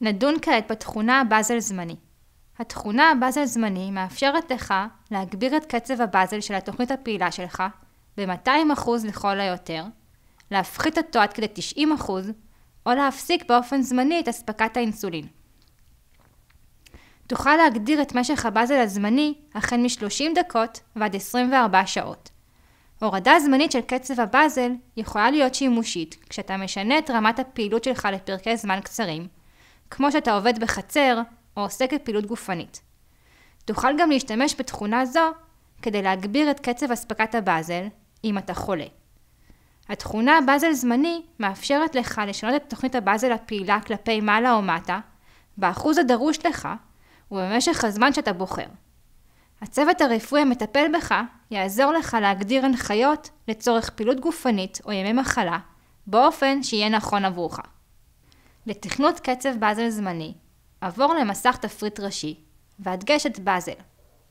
נדון כעת בתכונה באזל זמני. התכונה באזל זמני מאפשרת לך להגביר את קצב הבאזל של התוכנית הפעילה שלך ב-200% לכל היותר, להפחית אותו עד כדי 90%, או להפסיק באופן זמני את אספקת האינסולין. תוכל להגדיר את משך הבאזל הזמני החל מ-30 דקות ועד 24 שעות. הורדה זמנית של קצב הבאזל יכולה להיות שימושית כשאתה משנה את רמת הפעילות שלך לפרקי זמן קצרים, כמו שאתה עובד בחצר או עוסק בפעילות גופנית. תוכל גם להשתמש בתכונה זו כדי להגביר את קצב אספקת הבאזל אם אתה חולה. התכונה באזל זמני מאפשרת לך לשנות את תוכנית הבאזל הפעילה כלפי מעלה או מטה, באחוז הדרוש לך ובמשך הזמן שאתה בוחר. הצוות הרפואי המטפל בך יעזור לך להגדיר הנחיות לצורך פעילות גופנית או ימי מחלה, באופן שיהיה נכון עבורך. לתכנות קצב באזל זמני, עבור למסך תפריט ראשי והדגש את באזל.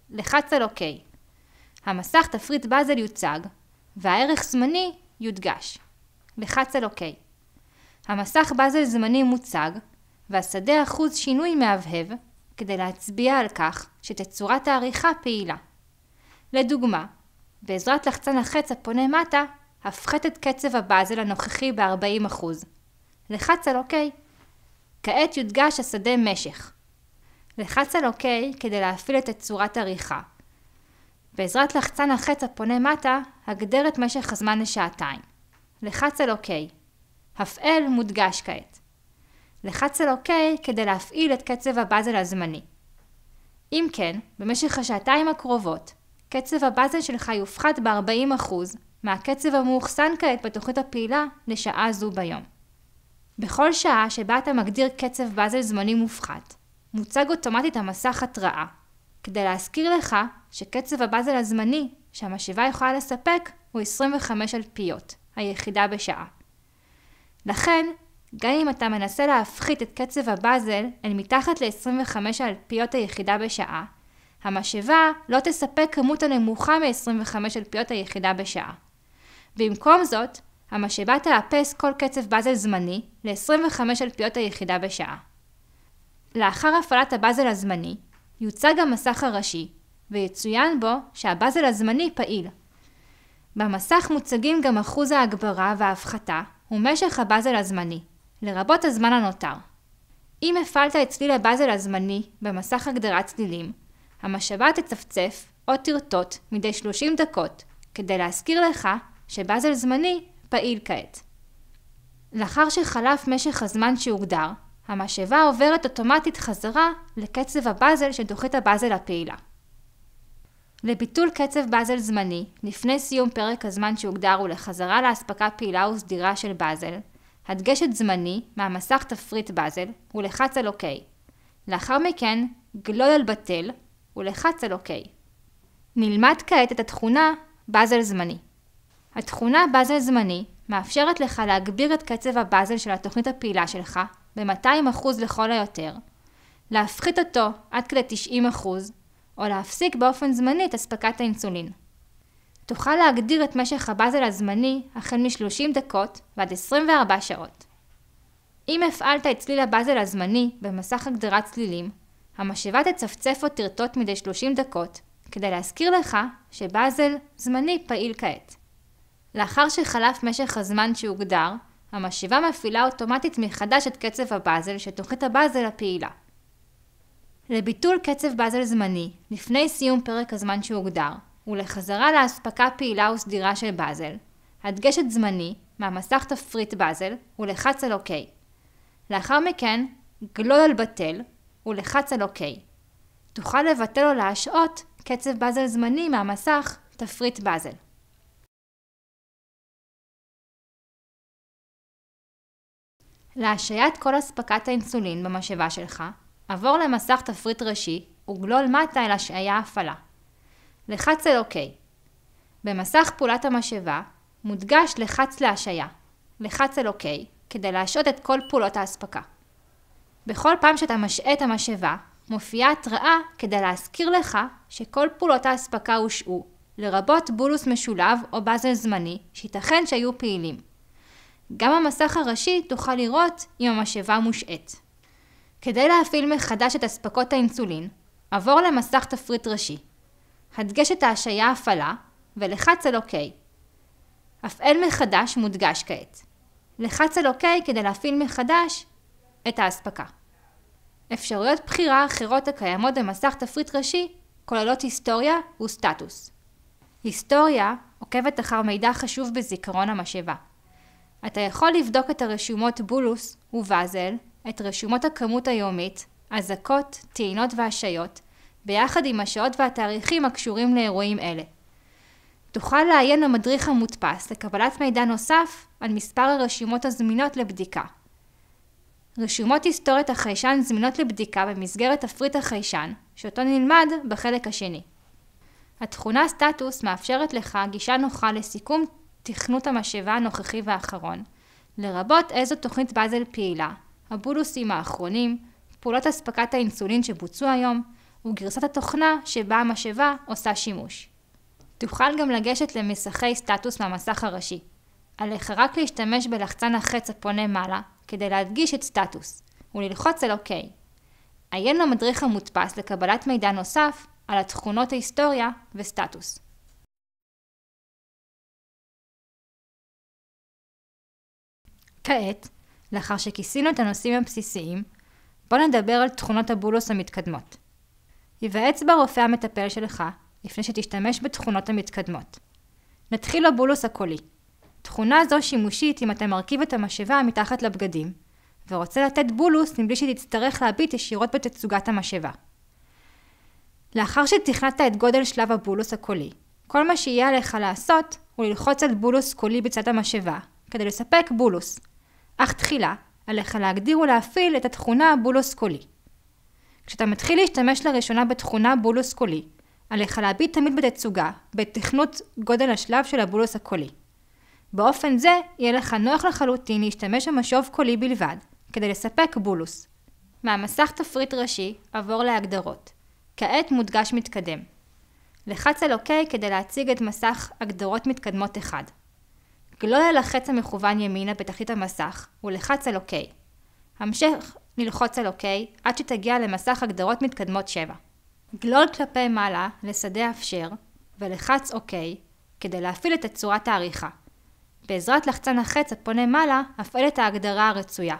לחץ על אוקיי. המסך תפריט באזל יוצג והערך זמני יודגש. לחץ על אוקיי. המסך באזל זמני מוצג והשדה אחוז שינוי מהבהב כדי להצביע על כך שתצורת העריכה פעילה. לדוגמה, בעזרת לחצן החץ הפונה מטה, הפחת את קצב הבאזל הנוכחי ב-40%. לחץ על אוקיי. כעת יודגש השדה משך. לחץ על אוקיי כדי להפעיל את תצורת עריכה. בעזרת לחצן החץ הפונה מטה, הגדר את משך הזמן לשעתיים. לחץ על אוקיי. הפעל מודגש כעת. לחץ על אוקיי כדי להפעיל את קצב הבאזל הזמני. אם כן, במשך השעתיים הקרובות, קצב הבאזל שלך יופחת ב-40% מהקצב המאוחסן כעת בתוכנית הפעילה לשעה זו ביום. בכל שעה שבה אתה מגדיר קצב באזל זמני מופחת, מוצג אוטומטית המסך התראה, כדי להזכיר לך שקצב הבאזל הזמני שהמשאבה יכולה לספק הוא 25 אלפיות, היחידה בשעה. לכן, גם אם אתה מנסה להפחית את קצב הבאזל אל מתחת ל-25 אלפיות היחידה בשעה, המשאבה לא תספק כמות הנמוכה מ-25 אלפיות היחידה בשעה. במקום זאת, המשאבה תאפס כל קצב באזל זמני ל-25 אלפיות היחידה בשעה. לאחר הפעלת הבאזל הזמני, יוצג המסך הראשי ויצוין בו שהבאזל הזמני פעיל. במסך מוצגים גם אחוז ההגברה וההפחתה ומשך הבאזל הזמני, לרבות הזמן הנותר. אם הפעלת את צליל הבאזל הזמני במסך הגדרת צלילים, המשאבה תצפצף או תרטוט מדי 30 דקות כדי להזכיר לך שבאזל זמני פעיל כעת. לאחר שחלף משך הזמן שהוגדר, המשאבה עוברת אוטומטית חזרה לקצב הבאזל של תוכנית הבאזל הפעילה. לביטול קצב באזל זמני, לפני סיום פרק הזמן שהוגדר ולחזרה להספקה פעילה וסדירה של באזל, הדגש את זמני מהמסך תפריט באזל ולחץ על אוקיי. לאחר מכן, גלול על בטל ולחץ על אוקיי. נלמד כעת את התכונה באזל זמני. התכונה באזל זמני מאפשרת לך להגביר את קצב הבאזל של התוכנית הפעילה שלך ב-200% לכל היותר, להפחית אותו עד כדי 90%, או להפסיק באופן זמני את אספקת האינסולין. תוכל להגדיר את משך הבאזל הזמני החל מ-30 דקות ועד 24 שעות. אם הפעלת את צליל הבאזל הזמני במסך הגדרת צלילים, המשאבה תצפצף או תרטוט מדי 30 דקות, כדי להזכיר לך שבאזל זמני פעיל כעת. לאחר שחלף משך הזמן שהוגדר, המשאבה מפעילה אוטומטית מחדש את קצב הבאזל של תוכנית הבאזל הפעילה. לביטול קצב באזל זמני, לפני סיום פרק הזמן שהוגדר, ולחזרה להספקה פעילה וסדירה של באזל, הדגש את זמני מהמסך תפריט באזל ולחץ על אוקיי. לאחר מכן, גלול על בטל ולחץ על אוקיי. תוכל לבטל או להשעות קצב באזל זמני מהמסך תפריט באזל. להשעיית כל אספקת האינסולין במשאבה שלך, עבור למסך תפריט ראשי וגלול מטה אל השעיה הפעלה. לחץ על אוקיי. במסך פעולת המשאבה מודגש לחץ להשעיה. לחץ על אוקיי כדי להשעות את כל פעולות ההספקה. בכל פעם שאתה משעה את המשאבה, מופיעה התראה כדי להזכיר לך שכל פעולות ההספקה הושעו, לרבות בולוס משולב או באזל זמני שייתכן שהיו פעילים. גם המסך הראשי תוכל לראות אם המשאבה מושעת. כדי להפעיל מחדש את אספקות האינסולין, עבור למסך תפריט ראשי. הדגש את ההשעיה הפעלה ולחץ על OK. הפעל מחדש מודגש כעת. לחץ על OK כדי להפעיל מחדש את האספקה. אפשרויות בחירה אחרות הקיימות במסך תפריט ראשי כוללות היסטוריה וסטטוס. היסטוריה עוקבת אחר מידע חשוב בזיכרון המשאבה. אתה יכול לבדוק את הרשומות בולוס ובאזל, את רשומות הכמות היומית, אזעקות, טעינות והשעיות, ביחד עם השעות והתאריכים הקשורים לאירועים אלה. תוכל לעיין במדריך המודפס לקבלת מידע נוסף על מספר הרשומות הזמינות לבדיקה. רשומות היסטורית החיישן זמינות לבדיקה במסגרת תפריט החיישן, שאותו נלמד בחלק השני. התכונה סטטוס מאפשרת לך גישה נוחה לסיכום תכנות המשאבה הנוכחי והאחרון, לרבות איזו תוכנית באזל פעילה, הבולוסים האחרונים, פעולות אספקת האינסולין שבוצעו היום, וגרסת התוכנה שבה המשאבה עושה שימוש. תוכל גם לגשת למסכי סטטוס מהמסך הראשי. עליך רק להשתמש בלחצן החץ הפונה מעלה כדי להדגיש את סטטוס, וללחוץ על OK. עיין למדריך המודפס לקבלת מידע נוסף על התכונות ההיסטוריה וסטטוס. כעת, לאחר שכיסינו את הנושאים הבסיסיים, בוא נדבר על תכונות הבולוס המתקדמות. ייוועץ ברופא המטפל שלך לפני שתשתמש בתכונות המתקדמות. נתחיל בבולוס הקולי. תכונה זו שימושית אם אתה מרכיב את המשאבה מתחת לבגדים, ורוצה לתת בולוס מבלי שתצטרך להביט ישירות בתצוגת המשאבה. לאחר שתכנת את גודל שלב הבולוס הקולי, כל מה שיהיה עליך לעשות הוא ללחוץ על בולוס קולי בצד המשאבה, כדי לספק בולוס. אך תחילה, עליך להגדיר ולהפעיל את התכונה בולוס קולי. כשאתה מתחיל להשתמש לראשונה בתכונה בולוס קולי, עליך להביט תמיד בתצוגה, בתכנות גודל השלב של הבולוס הקולי. באופן זה, יהיה לך נוח לחלוטין להשתמש במשוב קולי בלבד, כדי לספק בולוס. מהמסך תפריט ראשי, עבור להגדרות. כעת מודגש מתקדם. לחץ על OK כדי להציג את מסך הגדרות מתקדמות 1. גלול על החץ המכוון ימינה בתחתית המסך ולחץ על OK. המשך ללחוץ על OK עד שתגיע למסך הגדרות מתקדמות 7. גלול כלפי מעלה לשדה אפשר ולחץ OK כדי להפעיל את צורת העריכה. בעזרת לחצן החץ הפונה מעלה הפעיל את ההגדרה הרצויה.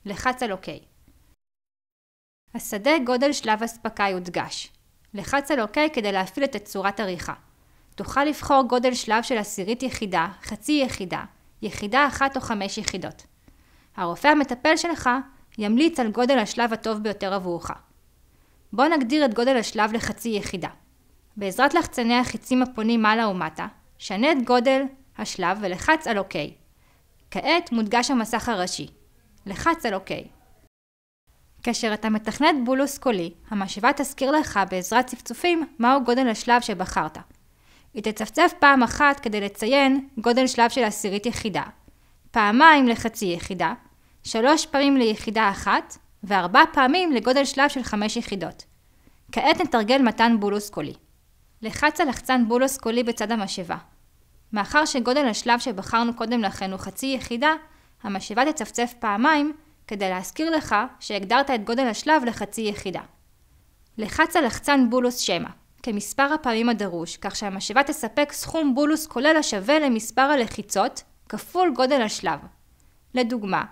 לחץ על OK. השדה גודל שלב הספקה יודגש. לחץ על OK כדי להפעיל את צורת עריכה. תוכל לבחור גודל שלב של עשירית יחידה, חצי יחידה, יחידה 1 או 5 יחידות. הרופא המטפל שלך ימליץ על גודל השלב הטוב ביותר עבורך. בוא נגדיר את גודל השלב לחצי יחידה. בעזרת לחצני החיצים הפונים מעלה ומטה, שנה את גודל השלב ולחץ על OK. כעת מודגש המסך הראשי. לחץ על OK. כאשר אתה מתכנת בולוס קולי, המשאבה תזכיר לך בעזרת צפצופים מהו גודל השלב שבחרת. היא תצפצף פעם אחת כדי לציין גודל שלב של עשירית יחידה, פעמיים לחצי יחידה, 3 פעמים ליחידה אחת, ו4 פעמים לגודל שלב של 5 יחידות. כעת נתרגל מתן בולוס קולי. לחץ על לחצן בולוס קולי בצד המשאבה. מאחר שגודל השלב שבחרנו קודם לכן הוא חצי יחידה, המשאבה תצפצף פעמיים כדי להזכיר לך שהגדרת את גודל השלב לחצי יחידה. לחץ על לחצן בולוס שמה, כמספר הפעמים הדרוש, כך שהמשאבה תספק סכום בולוס כולל השווה למספר הלחיצות כפול גודל השלב. לדוגמה,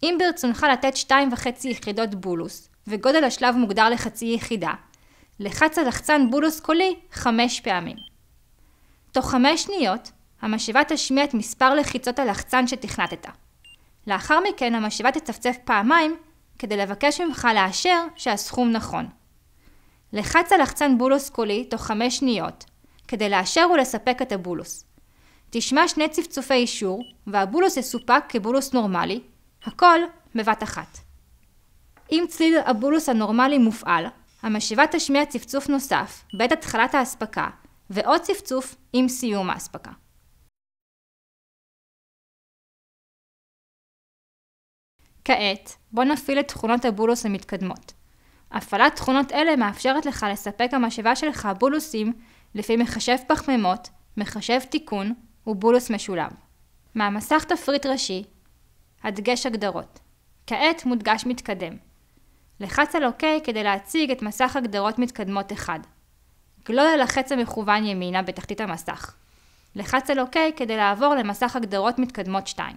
אם ברצונך לתת 2.5 יחידות בולוס, וגודל השלב מוגדר לחצי יחידה, לחץ על לחצן בולוס קולי 5 פעמים. תוך 5 שניות, המשאבה תשמיע את מספר לחיצות הלחצן שתכנתת. לאחר מכן המשאבה תצפצף פעמיים כדי לבקש ממך לאשר שהסכום נכון. לחץ על לחצן בולוס קולי תוך 5 שניות כדי לאשר ולספק את הבולוס. תשמע 2 צפצופי אישור והבולוס יסופק כבולוס נורמלי, הכל בבת אחת. אם צליל הבולוס הנורמלי מופעל, המשאבה תשמיע צפצוף נוסף בעת התחלת ההספקה ועוד צפצוף עם סיום ההספקה. כעת, בוא נפעיל את תכונות הבולוס המתקדמות. הפעלת תכונות אלה מאפשרת לך לספק המשאבה שלך בולוסים לפי מחשב פחמימות, מחשב תיקון ובולוס משולב. מהמסך תפריט ראשי, הדגש הגדרות. כעת מודגש מתקדם. לחץ על OK כדי להציג את מסך הגדרות מתקדמות 1. גלול על החץ המכוון ימינה בתחתית המסך. לחץ על OK כדי לעבור למסך הגדרות מתקדמות 2.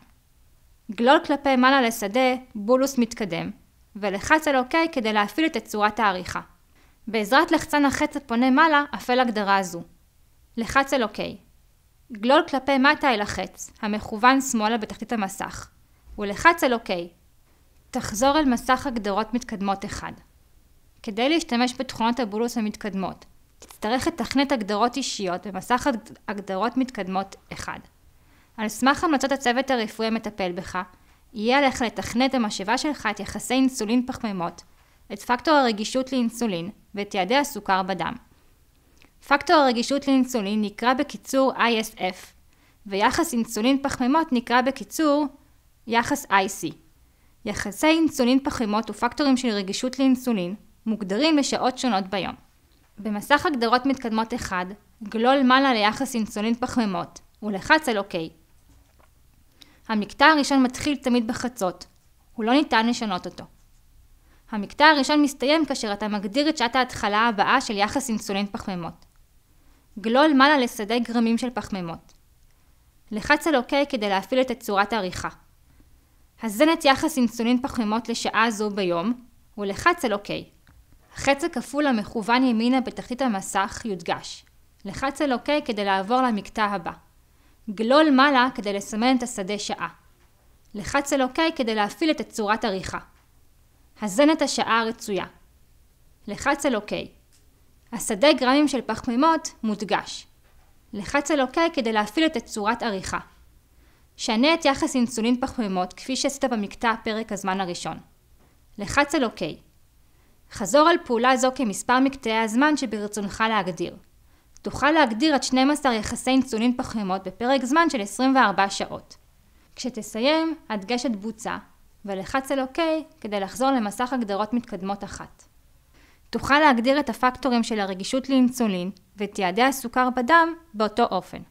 גלול כלפי מעלה לשדה בולוס מתקדם, ולחץ על OK כדי להפעיל את תצורת העריכה. בעזרת לחצן החץ הפונה מעלה, אפעל הגדרה הזו. לחץ על OK. גלול כלפי מטה אל החץ, המכוון שמאלה בתחתית המסך, ולחץ על OK. תחזור אל מסך הגדרות מתקדמות 1. כדי להשתמש בתכונות הבולוס המתקדמות, תצטרך לתכנת הגדרות אישיות במסך הגדרות מתקדמות 1. על סמך המלצות הצוות הרפואי המטפל בך, יהיה עליך לתכנת במשאבה שלך את יחסי אינסולין פחמימות, את פקטור הרגישות לאינסולין ואת יעדי הסוכר בדם. פקטור הרגישות לאינסולין נקרא בקיצור ISF, ויחס אינסולין פחמימות נקרא בקיצור יחס IC. יחסי אינסולין פחמימות ופקטורים של רגישות לאינסולין מוגדרים לשעות שונות ביום. במסך הגדרות מתקדמות 1, גלול מעלה ליחס אינסולין פחמימות, ולחץ על OK. המקטע הראשון מתחיל תמיד בחצות, הוא לא ניתן לשנות אותו. המקטע הראשון מסתיים כאשר אתה מגדיר את שעת ההתחלה הבאה של יחס אינסולין פחמימות. גלול מעלה לשדה גרמים של פחמימות. לחץ על OK כדי להפעיל את תצורת העריכה. הזן את יחס אינסולין פחמימות לשעה זו ביום, ולחץ על OK. החץ הכפול המכוון ימינה בתחתית המסך יודגש. לחץ על OK כדי לעבור למקטע הבא. גלול מעלה כדי לסמן את השדה שעה. לחץ על OK כדי להפעיל את תצורת עריכה. הזן את השעה הרצויה. לחץ על OK. השדה גרמים של פחמימות מודגש. לחץ על OK כדי להפעיל את תצורת עריכה. שנה את יחס אינסולין פחמימות כפי שעשית במקטע פרק הזמן הראשון. לחץ על OK. חזור על פעולה זו כמספר מקטעי הזמן שברצונך להגדיר. תוכל להגדיר עד 12 יחסי אינסולין פחמימות בפרק זמן של 24 שעות. כשתסיים, הדגש את בוצע, ולחץ על OK כדי לחזור למסך הגדרות מתקדמות 1. תוכל להגדיר את הפקטורים של הרגישות לאינסולין ואת יעדי הסוכר בדם באותו אופן.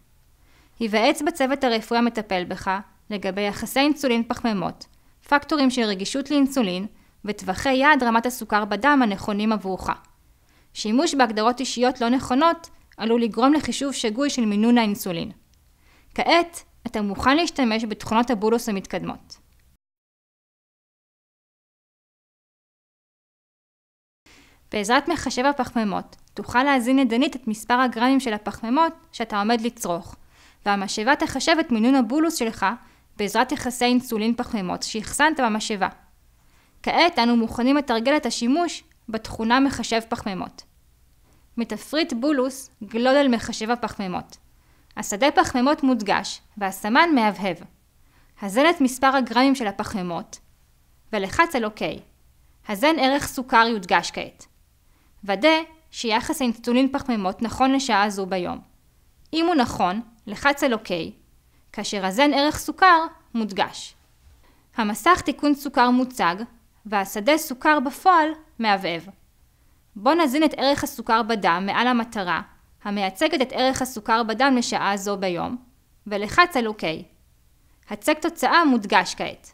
היוועץ בצוות הרפואי המטפל בך לגבי יחסי אינסולין פחמימות, פקטורים של רגישות לאינסולין וטווחי יעד רמת הסוכר בדם הנכונים עבורך. שימוש בהגדרות אישיות לא נכונות עלול לגרום לחישוב שגוי של מינון האינסולין. כעת, אתה מוכן להשתמש בתכונות הבולוס המתקדמות. בעזרת מחשב הפחמימות, תוכל להזין ידנית את מספר הגרמים של הפחמימות שאתה עומד לצרוך, והמשאבה תחשב את מינון הבולוס שלך בעזרת יחסי אינסולין פחמימות שהחסנת במשאבה. כעת אנו מוכנים לתרגל את השימוש בתכונה מחשב פחמימות. מתפריט בולוס גלול על מחשב הפחמימות. השדה פחמימות מודגש והסמן מהבהב. הזן את מספר הגרמים של הפחמימות ולחץ על OK. הזן ערך סוכר יודגש כעת. ודא שיחס האינסולין פחמימות נכון לשעה זו ביום. אם הוא נכון, לחץ על OK, כאשר הזן ערך סוכר מודגש. המסך תיקון סוכר מוצג, והשדה סוכר בפועל מהבהב. בוא נזין את ערך הסוכר בדם מעל המטרה, המייצגת את ערך הסוכר בדם לשעה זו ביום, ולחץ על OK. הצג תוצאה מודגש כעת.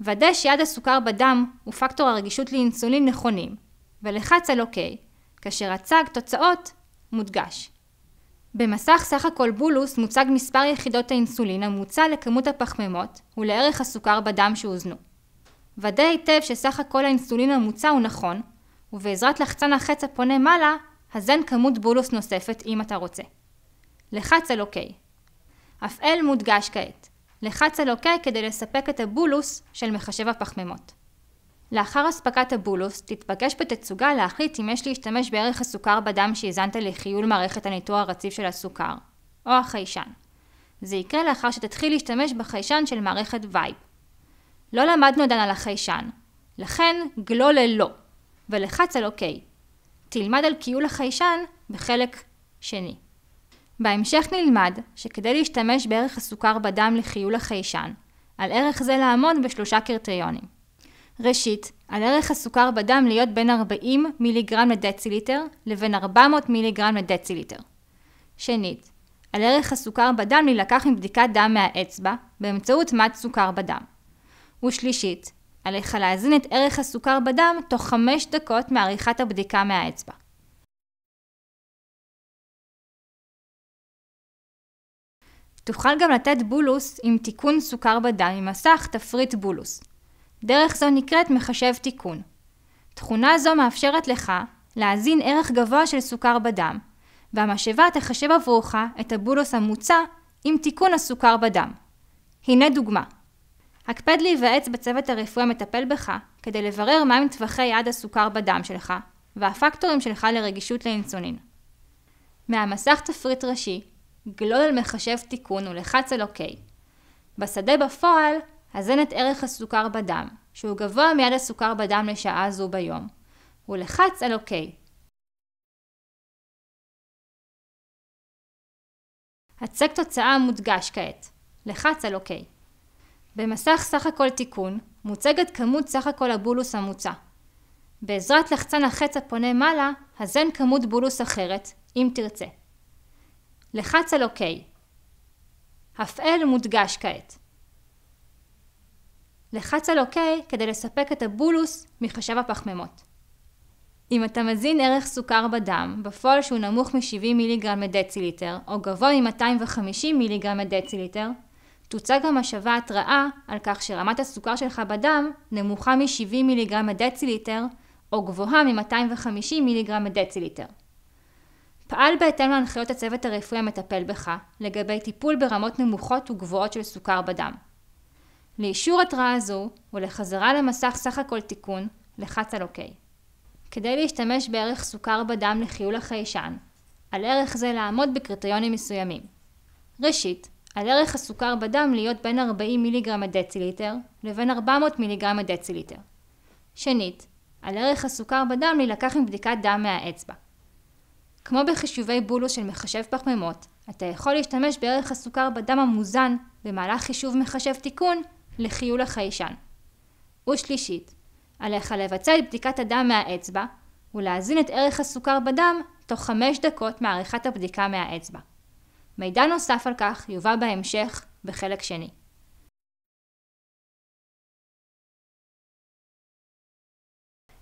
ודא שיעד הסוכר בדם ופקטור הרגישות לאינסולין נכונים, ולחץ על OK, כאשר הצג תוצאות מודגש. במסך סך הכל בולוס מוצג מספר יחידות האינסולין המוצע לכמות הפחמימות ולערך הסוכר בדם שהוזנו. ודא היטב שסך הכל האינסולין המוצע הוא נכון, ובעזרת לחצן החץ הפונה מעלה, הזן כמות בולוס נוספת אם אתה רוצה. לחץ על OK. הפעל מודגש כעת. לחץ על OK כדי לספק את הבולוס של מחשב הפחמימות. לאחר הספקת הבולוס, תתבקש בתצוגה להחליט אם יש להשתמש בערך הסוכר בדם שהזנת לחיול מערכת הניטור הרציף של הסוכר, או החיישן. זה יקרה לאחר שתתחיל להשתמש בחיישן של מערכת וייב. לא למדנו עדיין על החיישן, לכן גלול ללא, ולחץ על OK. תלמד על קיול החיישן בחלק שני. בהמשך נלמד שכדי להשתמש בערך הסוכר בדם לחיול החיישן, על ערך זה לעמוד בשלושה קריטריונים. ראשית, על ערך הסוכר בדם להיות בין 40 מיליגרם לדציליטר לבין 400 מיליגרם לדציליטר. שנית, על ערך הסוכר בדם להילקח מבדיקת דם מהאצבע באמצעות מד סוכר בדם. ושלישית, עליך להזין את ערך הסוכר בדם תוך 5 דקות מעריכת הבדיקה מהאצבע. תוכל גם לתת בולוס עם תיקון סוכר בדם עם מסך תפריט בולוס. דרך זו נקראת מחשב תיקון. תכונה זו מאפשרת לך להזין ערך גבוה של סוכר בדם, והמשאבה תחשב עבורך את הבולוס המוצע עם תיקון הסוכר בדם. הנה דוגמה. הקפד להיוועץ בצוות הרפואי המטפל בך כדי לברר מהם טווחי יעד הסוכר בדם שלך והפקטורים שלך לרגישות לאינסולין. מהמסך תפריט ראשי, גלול על מחשב תיקון ולחץ על OK. בשדה בפועל, הזן את ערך הסוכר בדם, שהוא גבוה מיעד הסוכר בדם לשעה זו ביום, ולחץ על OK. הצג תוצאה מודגש כעת. לחץ על OK. במסך סך הכל תיקון, מוצגת כמות סך הכל הבולוס המוצע. בעזרת לחצן החץ הפונה מעלה, הזן כמות בולוס אחרת, אם תרצה. לחץ על OK. הפעל מודגש כעת. לחץ על OK כדי לספק את הבולוס מחשב הפחמימות. אם אתה מזין ערך סוכר בדם, בפועל שהוא נמוך מ-70 מיליגרם לדציליטר, או גבוה מ-250 מיליגרם לדציליטר, תוצג המשאבה התראה על כך שרמת הסוכר שלך בדם נמוכה מ-70 מיליגרם לדציליטר, או גבוהה מ-250 מיליגרם לדציליטר. פעל בהתאם להנחיות הצוות הרפואי המטפל בך, לגבי טיפול ברמות נמוכות וגבוהות של סוכר בדם. לאישור התראה זו, ולחזרה למסך סך הכל תיקון, לחץ על OK. כדי להשתמש בערך סוכר בדם לחיול החיישן, על ערך זה לעמוד בקריטריונים מסוימים. ראשית, על ערך הסוכר בדם להיות בין 40 מיליגרם לדציליטר לבין 400 מיליגרם לדציליטר. שנית, על ערך הסוכר בדם להילקח עם בדיקת דם מהאצבע. כמו בחישובי בולוס של מחשב פחמימות, אתה יכול להשתמש בערך הסוכר בדם המוזן במהלך חישוב מחשב תיקון לחיול החיישן. ושלישית, עליך לבצע את בדיקת הדם מהאצבע ולהזין את ערך הסוכר בדם תוך 5 דקות מעריכת הבדיקה מהאצבע. מידע נוסף על כך יובא בהמשך בחלק שני.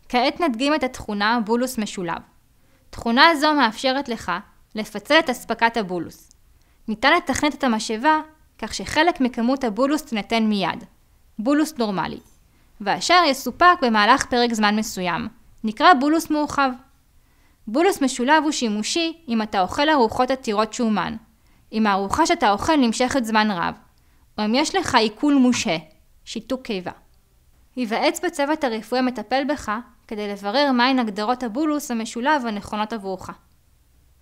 כעת נדגים את התכונה בולוס משולב. תכונה זו מאפשרת לך לפצל את אספקת הבולוס. ניתן לתכנת את המשאבה כך שחלק מכמות הבולוס תינתן מיד, בולוס נורמלי, ואשר יסופק במהלך פרק זמן מסוים, נקרא בולוס מורחב. בולוס משולב הוא שימושי אם אתה אוכל ארוחות עתירות שומן, אם הארוחה שאתה אוכל נמשכת זמן רב, או אם יש לך עיכול מושהה, שיתוק קיבה. היוועץ בצוות הרפואי המטפל בך כדי לברר מהן הגדרות הבולוס המשולב הנכונות עבורך.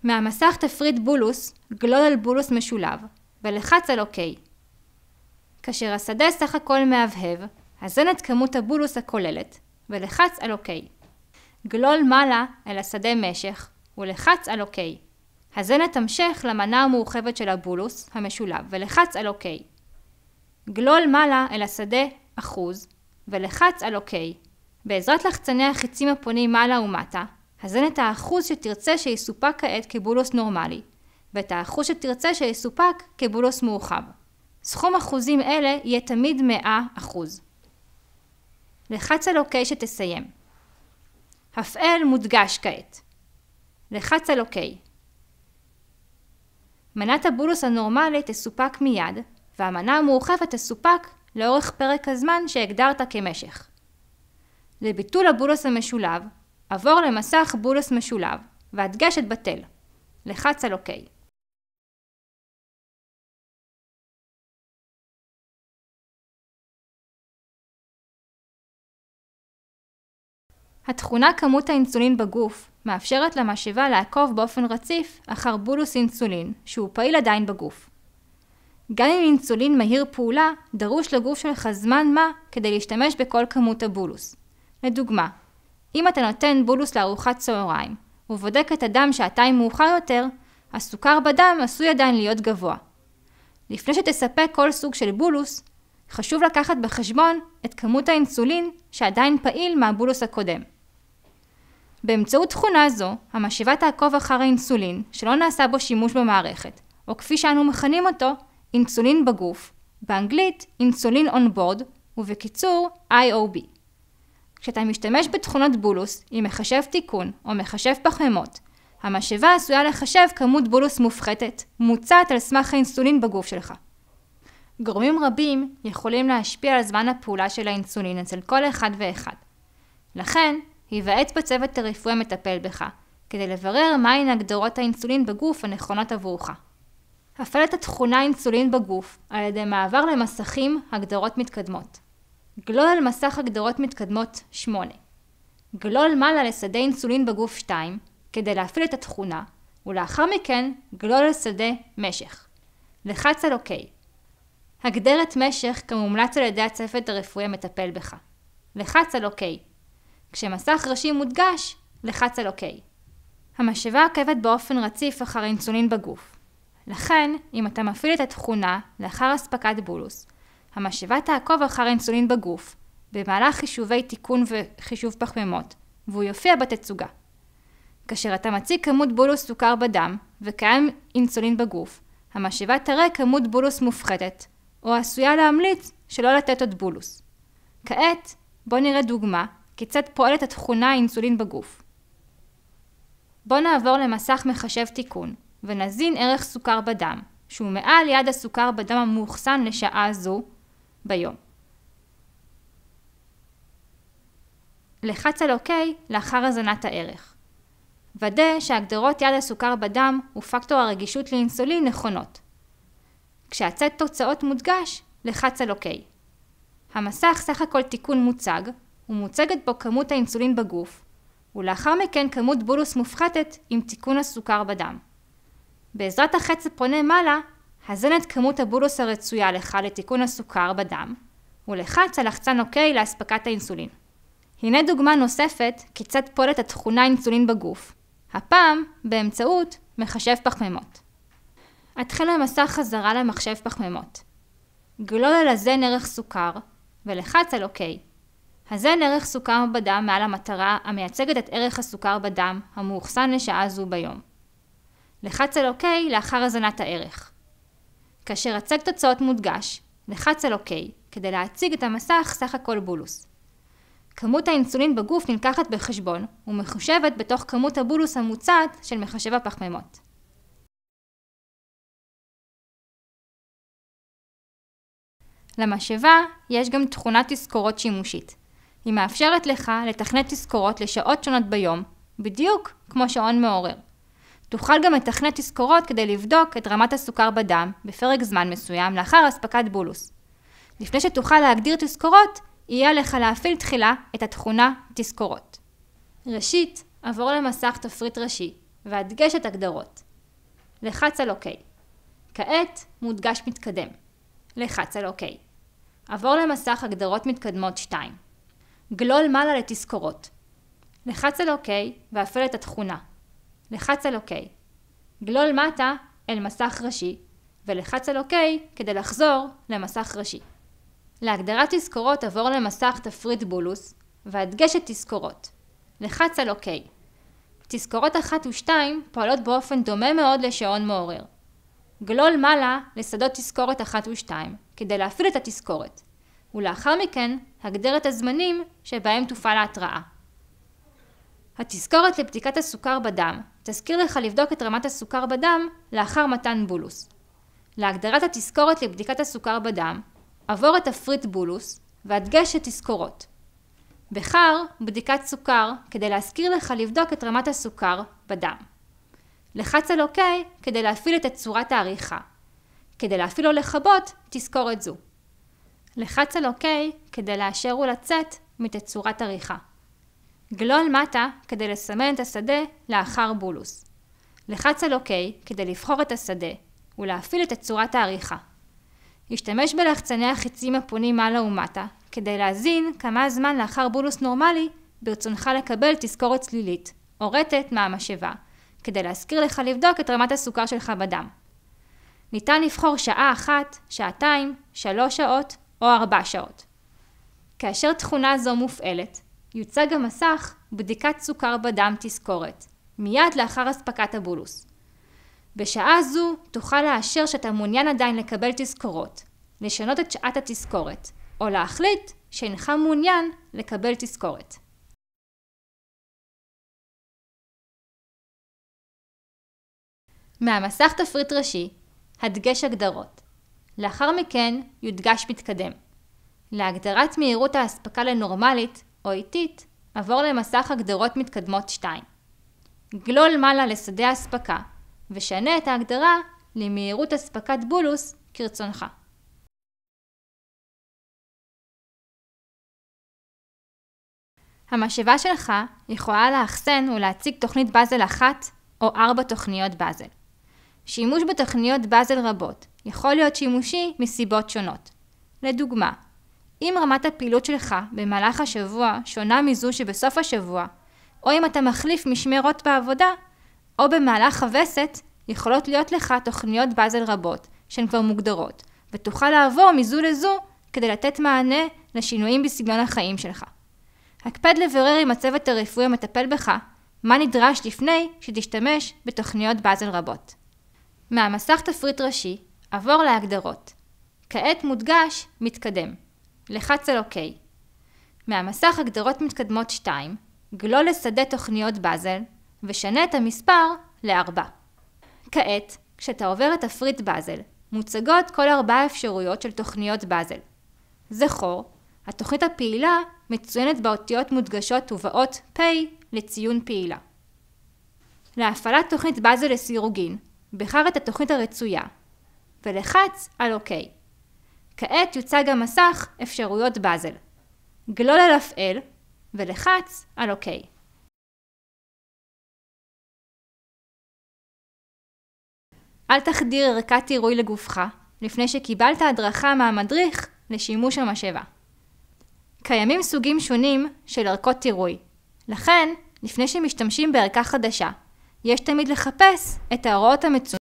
מהמסך תפריט בולוס, גלול על בולוס משולב, ולחץ על OK. כאשר השדה סך הכל מהבהב, הזן את כמות הבולוס הכוללת, ולחץ על OK. גלול מעלה אל השדה משך, ולחץ על OK. הזן את המשך למנה המורחבת של הבולוס המשולב, ולחץ על OK. גלול מעלה אל השדה אחוז, ולחץ על OK. בעזרת לחצני החיצים הפונים מעלה ומטה, הזן את האחוז שתרצה שיסופק כעת כבולוס נורמלי, ואת האחוז שתרצה שיסופק כבולוס מורחב. סכום אחוזים אלה יהיה תמיד 100%. לחץ על OK שתסיים. הפעל מודגש כעת. לחץ על OK. מנת הבולוס הנורמלית תסופק מיד, והמנה המורחבת תסופק לאורך פרק הזמן שהגדרת כמשך. לביטול הבולוס המשולב, עבור למסך בולוס משולב, והדגש את בטל. לחץ על OK. התכונה כמות האינסולין בגוף מאפשרת למשאבה לעקוב באופן רציף אחר בולוס אינסולין, שהוא פעיל עדיין בגוף. גם אם אינסולין מהיר פעולה, דרוש לגוף שלך זמן מה כדי להשתמש בכל כמות הבולוס. לדוגמה, אם אתה נותן בולוס לארוחת צהריים ובודק את הדם שעתיים מאוחר יותר, הסוכר בדם עשוי עדיין להיות גבוה. לפני שתספק כל סוג של בולוס, חשוב לקחת בחשבון את כמות האינסולין שעדיין פעיל מהבולוס הקודם. באמצעות תכונה זו, המשאבה תעקוב אחר האינסולין שלא נעשה בו שימוש במערכת, או כפי שאנו מכנים אותו, אינסולין בגוף, באנגלית אינסולין on board ובקיצור IOB. כשאתה משתמש בתכונות בולוס עם מחשב תיקון או מחשב פחמימות, המשאבה עשויה לחשב כמות בולוס מופחתת, מוצעת על סמך האינסולין בגוף שלך. גורמים רבים יכולים להשפיע על זמן הפעולה של האינסולין אצל כל אחד ואחד. לכן, היוועץ בצוות הרפואי המטפל בך, כדי לברר מהן הגדרות האינסולין בגוף הנכונות עבורך. הפעל את התכונה אינסולין בגוף על ידי מעבר למסכים הגדרות מתקדמות. גלול על מסך הגדרות מתקדמות 8. גלול מעלה לשדה אינסולין בגוף 2 כדי להפעיל את התכונה, ולאחר מכן גלול על שדה משך. לחץ על OK. הגדר את משך כמומלץ על ידי הצוות הרפואי המטפל בך. לחץ על OK. כשמסך ראשי מודגש, לחץ על OK. המשאבה עוקבת באופן רציף אחר האינסולין בגוף. לכן, אם אתה מפעיל את התכונה לאחר אספקת בולוס, המשאבה תעקוב אחר האינסולין בגוף, במהלך חישובי תיקון וחישוב פחמימות, והוא יופיע בתצוגה. כאשר אתה מציג כמות בולוס סוכר בדם וקיים אינסולין בגוף, המשאבה תראה כמות בולוס מופחתת, או עשויה להמליץ שלא לתת עוד בולוס. כעת, בוא נראה דוגמה כיצד פועלת התכונה האינסולין בגוף. בוא נעבור למסך מחשב תיקון, ונזין ערך סוכר בדם, שהוא מעל יעד הסוכר בדם המאוחסן לשעה זו ביום. לחץ על OK לאחר הזנת הערך. ודא שהגדרות יעד הסוכר בדם ופקטור הרגישות לאינסולין נכונות. כשהצד תוצאות מודגש, לחץ על OK. המסך סך הכל תיקון מוצג, ומוצגת בו כמות האינסולין בגוף, ולאחר מכן כמות בולוס מופחתת עם תיקון הסוכר בדם. בעזרת החץ הפונה מעלה, הזן את כמות הבולוס הרצויה לך לתיקון הסוכר בדם, ולחץ על לחצן OK להספקת האינסולין. הנה דוגמה נוספת כיצד פועלת התכונה אינסולין בגוף, הפעם באמצעות מחשב פחמימות. אתחיל במסך חזרה למחשב פחמימות. גלול על הזן ערך סוכר, ולחץ על OK. הזן ערך סוכר בדם מעל המטרה המייצגת את ערך הסוכר בדם המאוחסן לשעה זו ביום. לחץ על OK לאחר הזנת הערך. כאשר הצג תוצאות מודגש, לחץ על OK כדי להציג את המסך סך הכל בולוס. כמות האינסולין בגוף נלקחת בחשבון ומחושבת בתוך כמות הבולוס המוצעת של מחשב הפחמימות. למשאבה יש גם תכונת תזכורות שימושית. היא מאפשרת לך לתכנת תזכורות לשעות שונות ביום, בדיוק כמו שעון מעורר. תוכל גם לתכנת תזכורות כדי לבדוק את רמת הסוכר בדם בפרק זמן מסוים לאחר אספקת בולוס. לפני שתוכל להגדיר תזכורות, יהיה עליך להפעיל תחילה את התכונה תזכורות. ראשית, עבור למסך תפריט ראשי והדגש את הגדרות. לחץ על OK. כעת מודגש מתקדם. לחץ על OK. עבור למסך הגדרות מתקדמות 2. גלול מעלה לתזכורות. לחץ על OK והפעיל את התכונה. לחץ על OK. גלול מטה אל מסך ראשי ולחץ על OK כדי לחזור למסך ראשי. להגדרת תזכורות עבור למסך תפריט בולוס והדגש את תזכורות. לחץ על OK. תזכורות 1 ו-2 פועלות באופן דומה מאוד לשעון מעורר. גלול מעלה לשדות תזכורת 1 ו-2 כדי להפעיל את התזכורת, ולאחר מכן הגדר את הזמנים שבהם תופעל ההתראה. התזכורת לבדיקת הסוכר בדם תזכיר לך לבדוק את רמת הסוכר בדם לאחר מתן בולוס. להגדרת התזכורת לבדיקת הסוכר בדם, עבור את תפריט בולוס והדגש את תזכורות. בחר בדיקת סוכר כדי להזכיר לך לבדוק את רמת הסוכר בדם. לחץ על OK כדי להפעיל את צורת העריכה. כדי להפעיל או לכבות תזכורת זו. לחץ על OK כדי לאשר ולצאת מתצורת עריכה. גלול מטה כדי לסמן את השדה לאחר בולוס. לחץ על OK כדי לבחור את השדה ולהפעיל את צורת העריכה. השתמש בלחצני החיצים הפונים מעלה ומטה כדי להזין כמה זמן לאחר בולוס נורמלי ברצונך לקבל תזכורת צלילית או רטט מהמשאבה כדי להזכיר לך לבדוק את רמת הסוכר שלך בדם. ניתן לבחור שעה 1, שעתיים, 3 שעות או 4 שעות. כאשר תכונה זו מופעלת, יוצג המסך בדיקת סוכר בדם תזכורת, מיד לאחר אספקת הבולוס. בשעה זו תוכל לאשר שאתה מעוניין עדיין לקבל תזכורות, לשנות את שעת התזכורת, או להחליט שאינך מעוניין לקבל תזכורת. מהמסך תפריט ראשי, הדגש הגדרות. לאחר מכן יודגש מתקדם. להגדרת מהירות האספקה לנורמלית או איטית, עבור למסך הגדרות מתקדמות 2. גלול מעלה לשדה האספקה ושנה את ההגדרה למהירות אספקת בולוס כרצונך. המשאבה שלך יכולה לאחסן ולהציג תוכנית באזל 1 או 4 תוכניות באזל. שימוש בתוכניות באזל רבות יכול להיות שימושי מסיבות שונות. לדוגמה, אם רמת הפעילות שלך במהלך השבוע שונה מזו שבסוף השבוע, או אם אתה מחליף משמרות בעבודה, או במהלך הווסת, יכולות להיות לך תוכניות באזל רבות שהן כבר מוגדרות, ותוכל לעבור מזו לזו כדי לתת מענה לשינויים בסגנון החיים שלך. הקפד לברר עם הצוות הרפואי המטפל בך מה נדרש לפני שתשתמש בתוכניות באזל רבות. מהמסך תפריט ראשי, עבור להגדרות. כעת מודגש מתקדם. לחץ על אוקיי. מהמסך הגדרות מתקדמות 2, גלול לשדה תוכניות באזל ושנה את המספר ל4. כעת, כשאתה עובר את תפריט באזל, מוצגות כל 4 אפשרויות של תוכניות באזל. זכור, התוכנית הפעילה מצוינת באותיות מודגשות ובאות פ' לציון פעילה. להפעלת תוכנית באזל לסירוגין, בחר את התוכנית הרצויה ולחץ על אוקיי. כעת יוצג המסך אפשרויות באזל. גלול על הפעל ולחץ על אוקיי. אל תחדיר ערכת עירוי לגופך לפני שקיבלת הדרכה מהמדריך לשימוש המשאבה. קיימים סוגים שונים של ערכות עירוי. לכן, לפני שמשתמשים בערכה חדשה, יש תמיד לחפש את ההוראות המצוינות